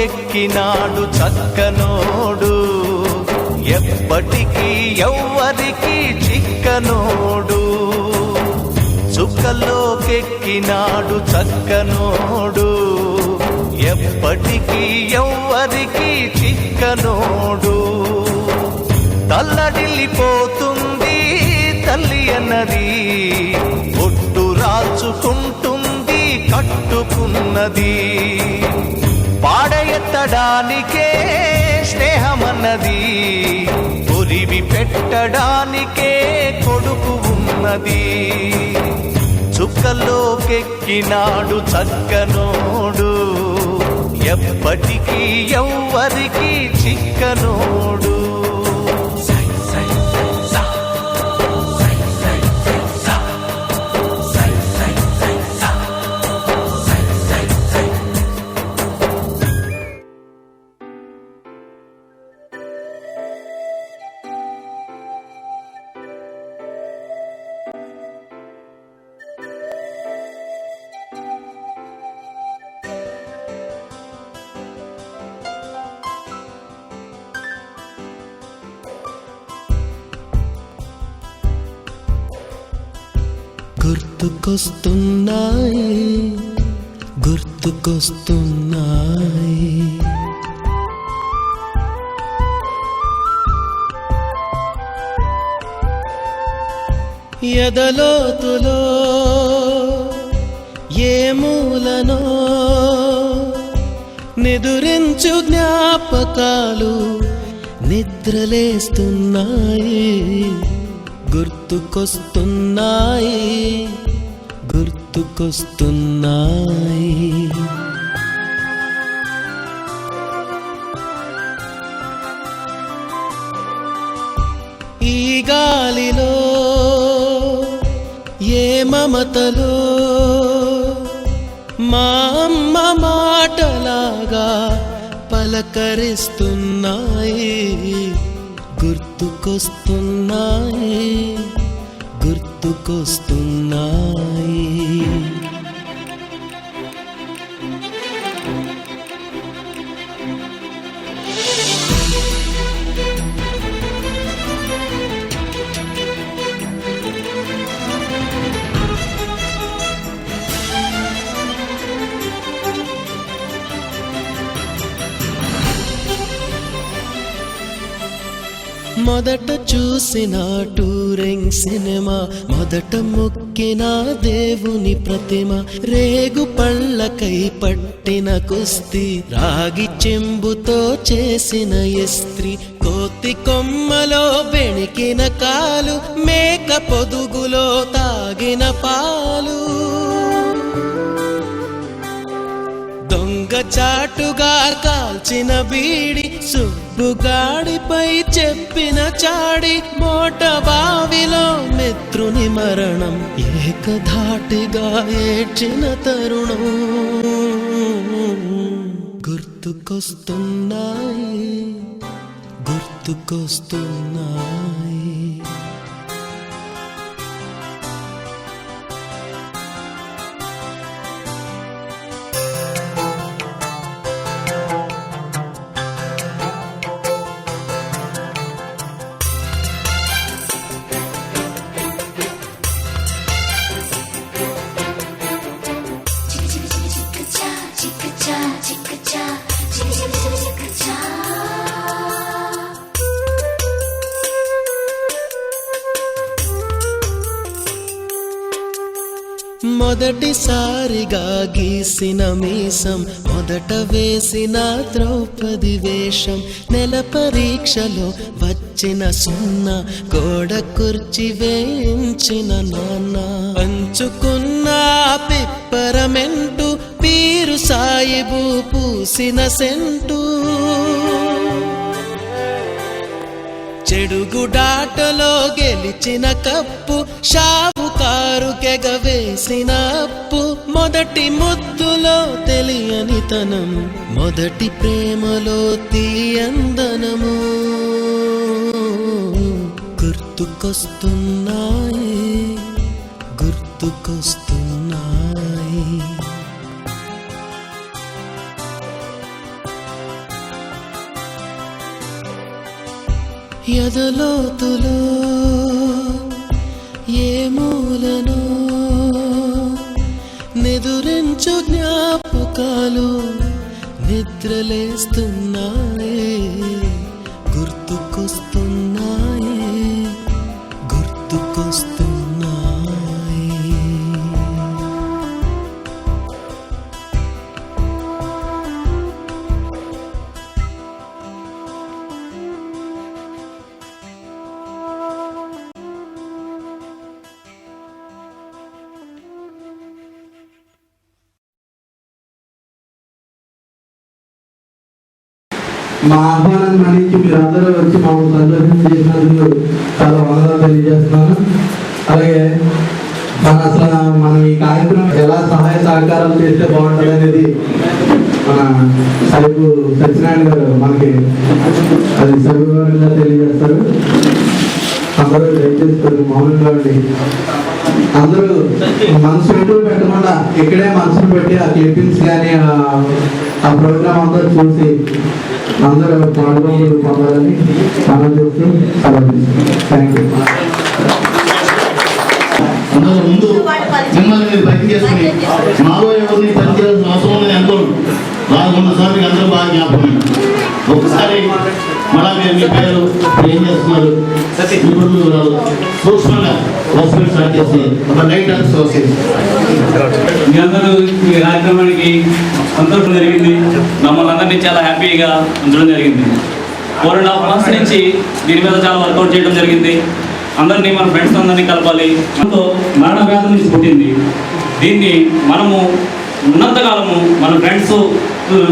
చుక్కల్లోకెక్కినాడు చక్కనోడు, ఎప్పటికీ ఎవ్వరికి చిక్కనోడు. చుక్కల్లోకెక్కినాడు చక్కనోడు, ఎప్పటికీ ఎవ్వరికి చిక్కనోడు. తల్లడిల్లిపోతుంది తల్లి అన్నది, ఒట్టు రాచుకుంటుంది కట్టుకున్నది. పాడెత్తడానికే స్నేహమన్నది, కొరివి పెట్టడానికే కొడుకు ఉన్నది. చుక్కల్లోకెక్కినాడు చక్కనోడు, ఎప్పటికీ ఎవ్వరికి చిక్కనోడు. గుర్తుకొస్తున్నాయి గుర్తుకొస్తున్నాయి, ఎదలోతులో ఏ మూలనో నిదురించు జ్ఞాపకాలు నిద్రలేస్తున్నాయి. గుర్తుకొస్తున్నాయి గుర్తుకొస్తున్నాయి. ఈ గాలిలో ఏ మమతలో మా అమ్మ మాటలాగా పలకరిస్తున్నాయి. గుర్తుకొస్తున్నాయి గుర్తుకొస్తున్నాయి. మొదట చూసిన టూరింగ్ సినిమా, మొదట మొక్కిన దేవుని ప్రతిమ, రేగు పళ్ళకై పట్టిన కుస్తీ, రాగి చెంబుతో చేసిన ఇస్త్రీ, కోతి కొమ్మలో బెణికిన కాలు, మేక పొదుగులో తాగిన పాలు, దొంగ చాటుగా కాల్చిన బీడి, సుబ్బుగాడిపై చెప్పిన చాడి, మోట బావిలో మిత్రుని మరణం, ఏకధాటిగా ఏడ్చిన తరుణం. గుర్తుకొస్తున్నాయి గుర్తుకొస్తున్నాయి. మొదటిసారిగా గీసిన మీసం, మొదట వేసిన ద్రౌపది వేషం, నెల పరీక్షలో వచ్చిన సున్నా, గోడ కుర్చీ వేయించిన నాన్న, పంచుకున్న పిప్పరమెంటు, పీరు సాయిబు పూసిన సెంటు, చెడుగుడాటలో గెలిచిన కప్పు, షావుకారు కెగవేసిన అప్పు, మొదటి ముద్దులో తెలియనితనం, మొదటి ప్రేమలో తీయందనము. గుర్తుకొస్తున్నాయి గుర్తుకొస్తున్నాయి. ఎదలోతులో ఏ మూలనో నిదురించు జ్ఞాపకాలు నిద్రలేస్తున్నాయే, గుర్తుకొస్తున్నాయే, గుర్తుకొస్తున్నాయే. మా ఆహ్వానాన్ని మన్నించి మీరందరూ వచ్చి మమ్మల్ని సంతోషం చేసినందుకు చాలా వందనాలు తెలియజేస్తున్నాను. అలాగే మనం ఈ కార్యక్రమం ఎలా సహాయ సహకారాలు చేస్తే బాగుంటుంది అనేది మన సైపు సత్యనారాయణ గారు మనకి అది సవివరంగా తెలియజేస్తారు. అందరూ దయచేసి మౌనంగా ఉండి అందరూ మనసు పెట్టకుండా ఇక్కడే మనసును పెట్టి ఆ క్లిప్పింగ్స్ కానీ ఆ ప్రోగ్రామ్ అంతా చూసి అందరూ పాల్గొనలు పొందాలని మనం చేస్తూ థ్యాంక్ యూ. అందరూ ముందు మిమ్మల్ని మీరు పని చేసుకుని మాలో ఎవరిని పనిచేయాల్సిన అవసరం లేదు. ఎంతో రాకున్నసారి మీకు అందరూ బాగా జ్ఞాపకం. ఒకసారి మళ్ళా మీరు మీ పేరు ఏం చేస్తున్నారు సూక్ష్మంగా హాస్పిటల్ స్టార్ట్ చేసి ఒక నైట్ అంతా సోసేది మీ అందరూ ఈ కార్యక్రమానికి సంతోషం జరిగింది. మమ్మల్ని అందరినీ చాలా హ్యాపీగా ఉంచడం జరిగింది. 4.5 months నుంచి దీని మీద చాలా వర్కౌట్ చేయడం జరిగింది. అందరినీ మన ఫ్రెండ్స్ అందరినీ కలపాలి. మనతో మరణ వ్యాధి నుంచి పుట్టింది. దీన్ని మనము ఉన్నంతకాలము మన ఫ్రెండ్స్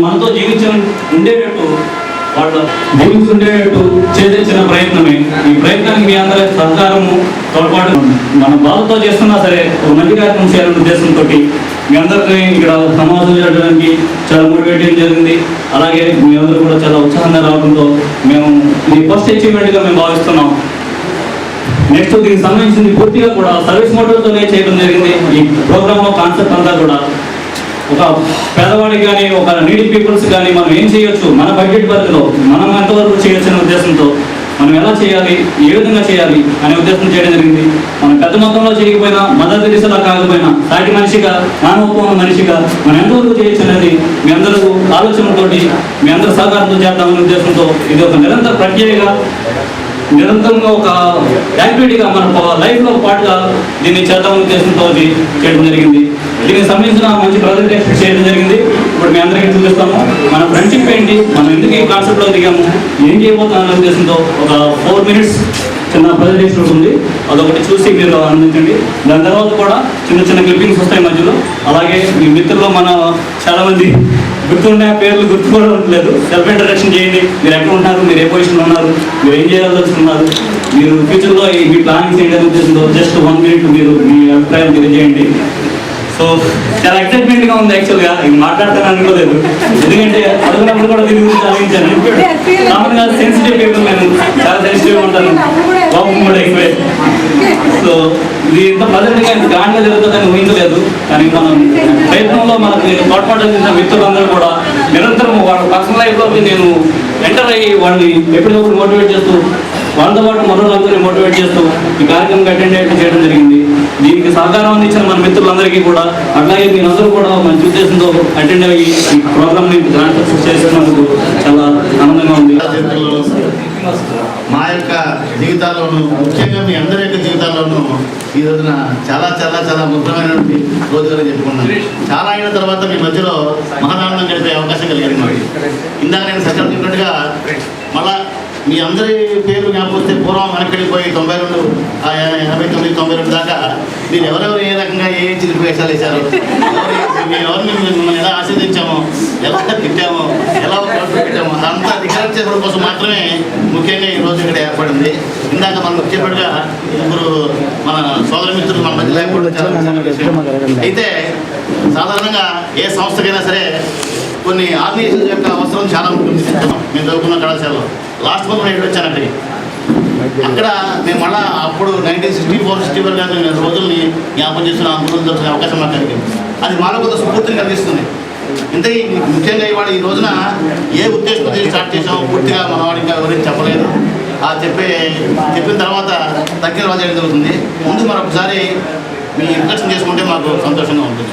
మనతో ఉండేటట్టు వాళ్ళు జీవిస్తుండేటట్టు చేసిన ప్రయత్నమే. ఈ ప్రయత్నానికి మీ అందరి సహకారము తోడ్పాటు మన బాధతో చేస్తున్నా సరే ఒక మంచి కార్యక్రమం చేయాలనే ఉద్దేశంతో మీ అందరినీ ఇక్కడ సమావేశం చేయడానికి చాలా మోటివేట్ చేయడం జరిగింది. అలాగే మీ అందరూ కూడా చాలా ఉత్సాహంగా రావడంతో మేము ఇది ఫస్ట్ అచీవ్మెంట్గా మేము భావిస్తున్నాం. నెక్స్ట్ దీనికి సంబంధించింది పూర్తిగా కూడా సర్వీస్ మోడల్తోనే చేయడం జరిగింది. ఈ ప్రోగ్రాంలో కాన్సెప్ట్ అంతా కూడా ఒక పేదవాడికి కానీ ఒక నీడీ పీపుల్స్ కానీ మనం ఏం చేయొచ్చు, మన బడ్జెట్ పరిధిలో మనం ఎంతవరకు చేయొచ్చు అనే ఉద్దేశంతో మనం ఎలా చేయాలి, ఏ విధంగా చేయాలి అనే ఉద్దేశం చేయడం జరిగింది. మనం పెద్ద మొత్తంలో చేయకపోయినా మదర్ తెరీసాలా కాకపోయినా సాటి మనిషిగా మానవత్వం మనిషిగా మనం ఎంతవరకు చేయొచ్చు అనేది మీ అందరూ ఆలోచనతోటి మీ అందరూ సహకారంతో చేద్దామనే ఉద్దేశంతో ఇది ఒక నిరంతర ప్రక్రియగా నిరంతరంగా ఒక యాక్టివిటీగా మన లైఫ్లో పాటుగా దీన్ని చేద్దామనే ఉద్దేశంతో చేయడం జరిగింది. దీనికి సంబంధించిన మంచి ప్రజెంటేషన్ చేయడం జరిగింది. ఇప్పుడు మీ అందరికీ చూపిస్తాము మన ఫ్రెండ్షిప్ ఏంటి, మనం ఎందుకు ఈ కాన్సెప్ట్లో దిగాము, ఏం చేయబోతున్నాం ఉద్దేశంతో ఒక 4 minutes చిన్న ప్రజెంటేషన్ ఉంటుంది. అదొకటి చూసి మీరు ఆనందించండి. దాని తర్వాత కూడా చిన్న చిన్న క్లిప్పింగ్స్ వస్తాయి మధ్యలో. అలాగే మీ మిత్రుల్లో మన చాలామంది గుర్తుండే పేర్లు గుర్తు కూడా ఉండలేదు. సెల్ఫ్ ఇంట్రడక్షన్ చేయండి. మీరు ఎక్కడ ఉంటారు, మీరు ఏ పొజిషన్లో ఉన్నారు, మీరు ఏం చేయాలనుకుంటున్నారు, మీరు ఫ్యూచర్లో మీ ప్లానింగ్స్ ఏంటి అనే ఉద్దేశంతో జస్ట్ 1 minute మీరు మీ అభిప్రాయం తెలియజేయండి. సో చాలా ఎక్సైట్మెంట్గా ఉంది. యాక్చువల్గా ఇది మాట్లాడతాను అనుకోలేదు, ఎందుకంటే అడుగునప్పుడు కూడా దీని గురించి ఆలోచించాను. కామన్గా సెన్సిటివ్ పీపుల్, నేను చాలా సెన్సిటివ్గా ఉంటాను, కోపం కూడా ఎక్కువే. సో ఇది ఇంత ప్రజెంట్గా ఇంత గాండ్గా జరుగుతుందని ఊహించలేదు. కానీ మనం ప్రయత్నంలో మనకి తోడ్పాటు అందించిన మిత్రులందరూ కూడా నిరంతరం వాళ్ళ పర్సనల్ లైఫ్లోకి నేను ఎంటర్ అయ్యి వాళ్ళని ఎప్పటికప్పుడు మోటివేట్ చేస్తూ వాళ్ళతో పాటు మరోళ్ళందరినీ మోటివేట్ చేస్తూ ఈ కార్యక్రమం అటెండ్ చేయడం జరిగింది. దీనికి సహకారం అందించిన మన మిత్రులందరికీ కూడా, అట్లాగే మీరందరూ కూడా మంచి ఉద్దేశంతో అటెండ్ అయ్యి ఈ ప్రోగ్రామ్ని గ్రాండ్ సక్సెస్ చేసినందుకు చాలా ఆనందంగా ఉంది. మా యొక్క జీవితాల్లోనూ, ముఖ్యంగా మీ అందరి యొక్క జీవితాల్లోనూ ఈ రోజున చాలా చాలా చాలా ముఖ్యమైనటువంటి రోజుగా చెప్పుకున్నాను. చాలా అయిన తర్వాత మీ మధ్యలో మహాదానందం గడిపే అవకాశం కలిగింది మాకు. ఇందాక నేను సత్యం చెప్పినట్టుగా మళ్ళా మీ అందరి పేర్లు జ్ఞాపకొస్తే పూర్వం వెనక్కిపోయి 92, 89, 92 దాకా మీరు ఎవరెవరు ఏ రకంగా ఏ చిలిపి వేషాలు వేశారు, ఎవరిని మిమ్మల్ని ఎలా ఆశీర్దించామో, ఎలా తిట్టామో, ఎలా పెట్టామో అదంతా రికార్డ్ చేసుకోవడం కోసం మాత్రమే ముఖ్యంగా ఈ రోజు ఇక్కడ ఏర్పడింది. ఇందాక మనం వచ్చేప్పటిగా ముగ్గురు మన సోదర మిత్రులు మన మధ్య లేకపోవడం చాలా విషయం. అయితే సాధారణంగా ఏ సంస్థకైనా సరే కొన్ని ఆర్గనైజేషన్ యొక్క అవసరం చాలా ఉంటుంది. మేము చదువుకున్న కళాశాలలో లాస్ట్ మంత్ నేను వచ్చాను అక్కడికి. అక్కడ మేము మళ్ళీ అప్పుడు 1964 కానీ రోజుల్ని జ్ఞాపకం చేస్తున్న దొరికిన అవకాశం మాకు కలిగింది. అది మాలో కొంత స్ఫూర్తిని కలిగిస్తుంది. ఇంతే ముఖ్యంగా ఇవాళ ఈ రోజున ఏ ఉద్దేశంతో స్టార్ట్ చేసామో పూర్తిగా మన వాడికి ఎవరైనా చెప్పలేదు. చెప్పిన తర్వాత తగ్గిన రోజు చేయడం జరుగుతుంది. ముందు మరొకసారి మీ ఇంట్రెస్ట్ చేసుకుంటే మాకు సంతోషంగా ఉంటుంది.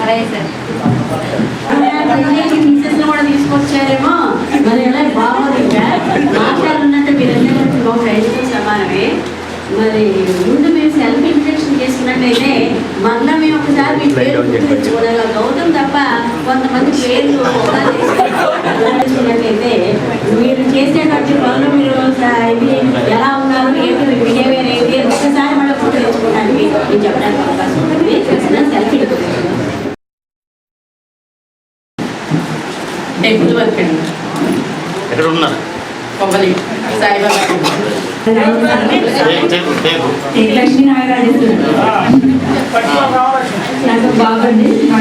కూడా తీసుకొచ్చారేమో మరి ఎలా బాగోదు. ఇంకా మాట్లాడు ఉన్నట్టు మీరందరూ రైతుతో సమానమే. మరి ముందు మేము సెల్ఫ్ ఇంట్రడక్షన్ చేసుకున్నట్టయితే మళ్ళీ మేము ఒకసారి మీ పేరు గుర్తుంచుకోవాలి. గౌతమ్ తప్ప కొంతమంది పేర్లు తీసుకున్నట్టయితే మీరు చేసేటువంటి పనులు మీరు ఇవి ఎలా ఉన్నారు, ఏంటి బిహేవియర్ ఏంటి ఒకసారి మళ్ళీ ఫోటో తెచ్చుకోవడానికి నేను చెప్పడానికి అవకాశం ఉంటుంది. సెల్ఫ్ ఇంట్రడక్షన్ టెంపుల్ వర్క్ అండి. ఎక్కడ ఉన్నారు? కొబ్బరి సాయిబాబా లక్ష్మీనారాయణ నాకు బాబండి. మా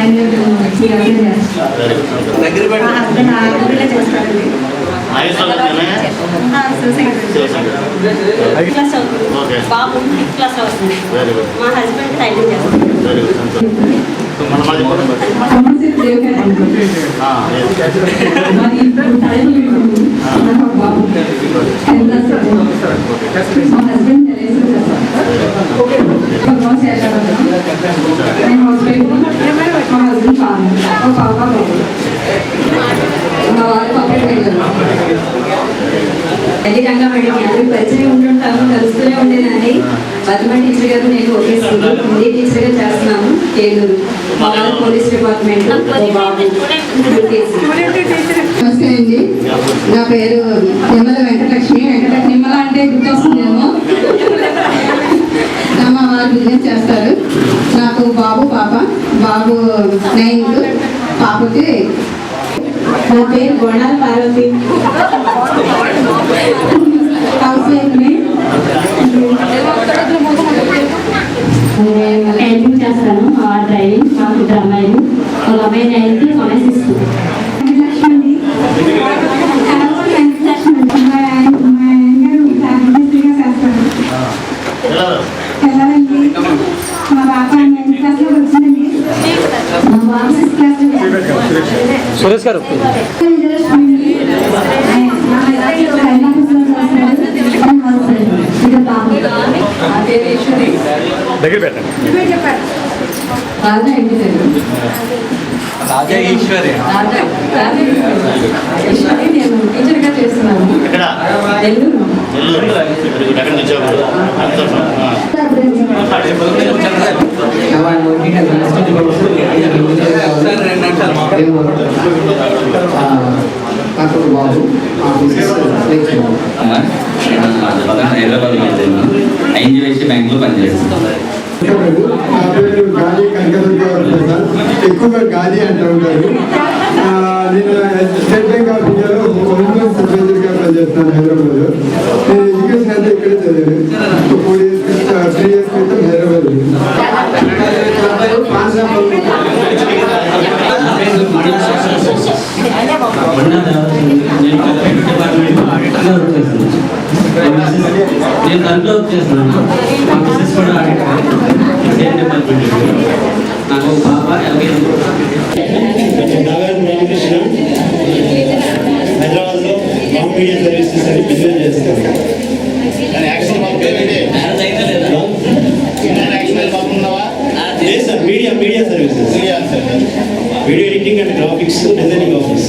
హస్బెండ్ ఆర్మీలో చేస్తారండి. క్లాస్ అవుతుంది, బాబు 5th క్లాస్ అవుతుంది. మా హస్బెండ్ టైలరింగ్ చేస్తారు. రంగా మేడం అందరికి పరిచయం ఉంటుంటాము, కలుస్తూనే ఉండేదాన్ని. పద్మ టీచర్ గారు నేను ఒకే స్కూల్ హిందీ టీచర్గా చేస్తున్నాము. Eluru police department. నమస్తే అండి, నా పేరు నిమ్మల వెంకటలక్ష్మి. నిమ్మల అంటే గుర్తొస్తుందేమో. మా వారు బిజినెస్ చేస్తారు. నాకు బాబు పాప. బాబు 9th, పాపకి. నా పేరు గొడాల పార్వతి. హౌస్ వైఫ్ని. టైలరింగ్ చేస్తాను. మా డ్రైవింగ్. మాకు 2 అమ్మాయిలు. ఒక అమ్మాయి 9th, ఒక అమ్మాయి 6th. మా పాప 9th క్లాస్లో వచ్చిందండి. మా బాబు 6th క్లాస్. సురేష్ గారు దగ్గర పెట్టండి. రాజా ఈశ్వరి నేను టీచర్గా చేస్తున్నాను. నెల్లూరు. హైదరాబాద్ ఐఎన్జిఓ బ్యాంక్లో పనిచేస్తాను. నా పేరు గాలి కనకదుర్గ ప్రసాద్. ఎక్కువగా గాలి అంటూ ఉంటారు. నేను స్టేట్ బ్యాంక్ ఆఫ్ ఇండియాలో హోమ్ లోన్ సూపర్వైజర్గా పనిచేస్తున్నాను హైదరాబాద్లో. నేను ఎడ్యుకేషన్ అయితే ఇక్కడే చదివాను. 3 years క్రితం హైదరాబాద్. నేను దాంట్లో వచ్చేస్తున్నాను. నాకు బాబా హైదరాబాద్లో మాస్ మీడియా సర్వీసెస్ అని బిజినెస్ చేస్తాను. లేదు sir, media services, video editing and graphics designing office.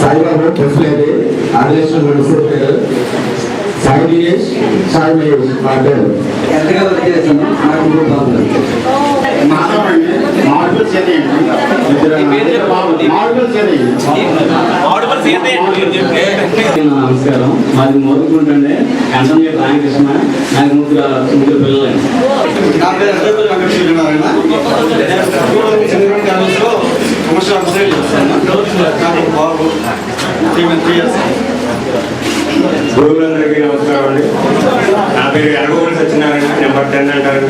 Saibaba ట్రస్ట్లైతే ఆర్గనైజేషన్ నడుస్తుంటారు. సాయి దినేష్, సాయి మహేష్ మాట్లాడు ఎంతగా వచ్చేసాను. మార్బుల్ చేయండి. నా నమస్కారం. మాది మోదుకుంటుండే కంఠం చేతి రామకృష్ణ. నాకు ముగ్గురు పిల్లలు. నా పేరు అడ్డపల్లి వెంకట సూర్యనారాయణ. కమర్షియల్ ఆఫీసర్ చేస్తాను. నాకు బాబు 3 years. గురువులందరికీ నమస్కారం అండి. నా పేరు ఎరగోలు సత్యనారాయణ, నెంబర్ 10 అంటారు.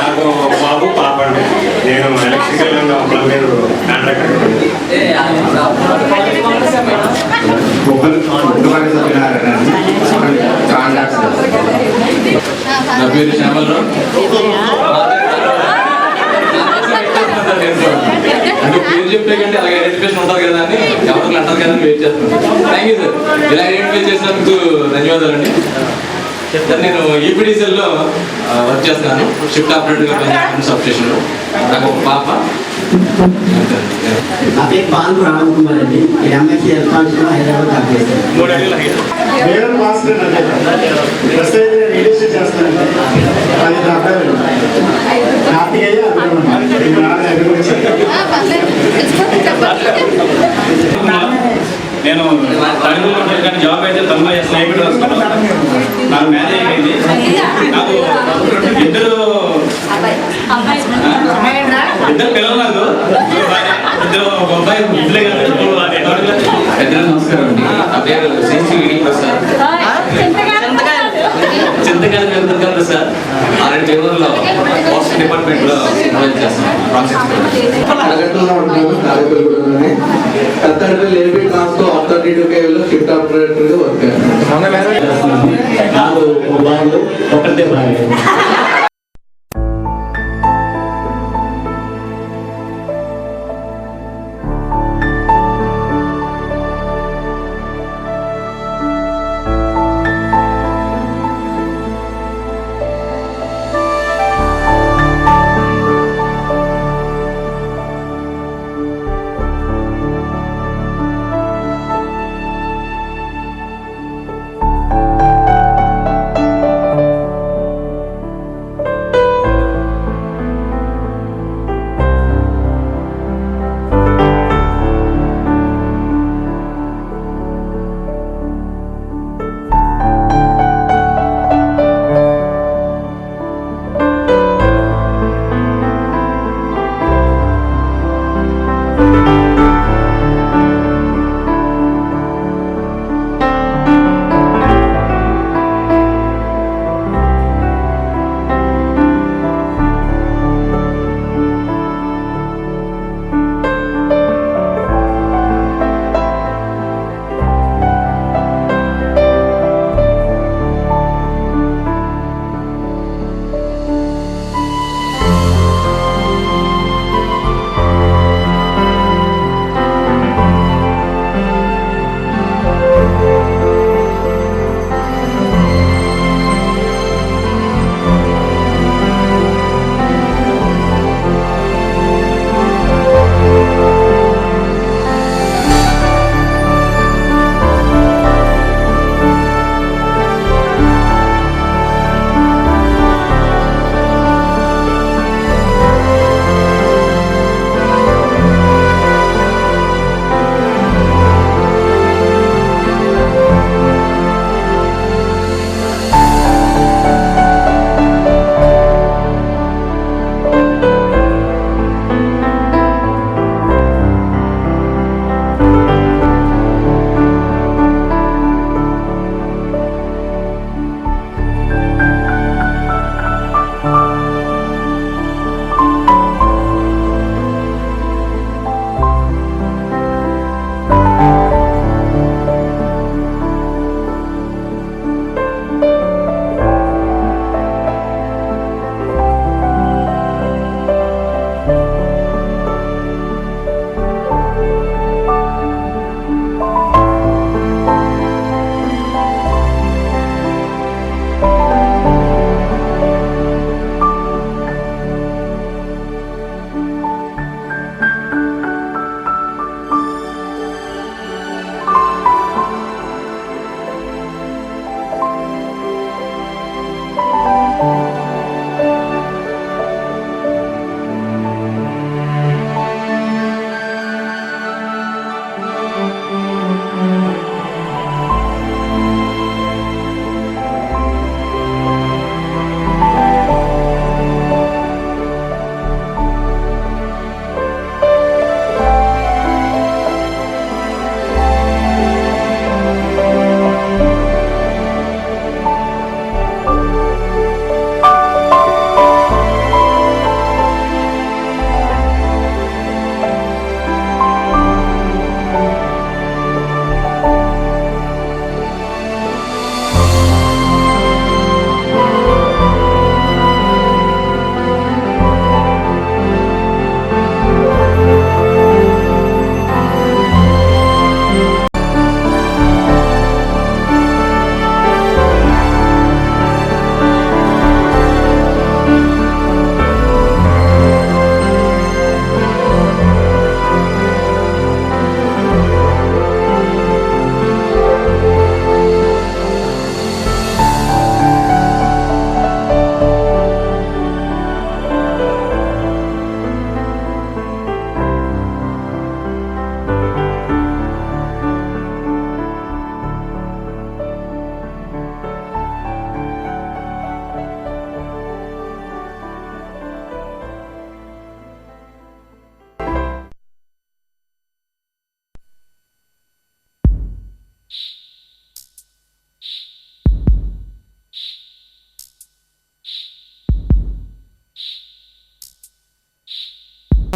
నాకు బాబు పాప అండి. నేను ఎలక్ట్రికల్ ప్లంబర్ కాంట్రాక్టర్. నా పేరు శ్యామలరావు. అంటే పేరు చెప్పే కంటే అలాగే ఐడెంటిఫికేషన్ ఉంటుంది కదా అని ఎవరికి అంటారు కదా అని వెయిట్ చేస్తున్నాను. Thank you sir. ఇలా ఐడెంటిఫై చేసినందుకు ధన్యవాదాలండి. సార్ నేను ఈపీడీసీఎల్లో వర్క్ చేస్తాను. షిఫ్ట్ ఆపరేటర్గా పనిచేస్తాను సబ్ స్టేషన్లో. నాకు ఒక పాప. నా పేరు పాల్పు రామకుమార్ అండి. ఈ ఎంఎస్సీ ఎలక్ట్రానిక్స్లో హైదరాబాద్ జాబ్ చేస్తాను. 3 అడుగుల హైట్. వేరే మాస్టర్ అంటే ప్రస్తుతం రియల్ ఎస్టేట్ చేస్తానండి. అది నా అబ్బాయి కార్తికేయ నేను తమిళలో ఉంటాను కానీ జాబ్ అయితే తమిళ స్నేహితుడు వస్తాను. నాకు మ్యారేజ్ అయిపోయింది. నాకు ఇద్దరు పిల్లలు. నాకు ఇద్దరు ఒక అబ్బాయి ఇద్దరే కదా. నమస్కారం అండి. నా పేరు శ్రీ ప్రసాద్. చింతకాయలు వెళ్తారు కదా సార్. ఆల్రెడీ పేపర్లో పోస్ట్ డిపార్ట్మెంట్లో అరగంటలో ఉంటున్నాను. తాడేపల్లిగూడలోనే. పెద్దపల్లి ఏపీ ట్రాన్స్కో 32 కేవీలో షిఫ్ట్ ఆపరేటర్గా వర్క్ చేస్తున్నాను. నాకు బాబు ఒకటే బాగా.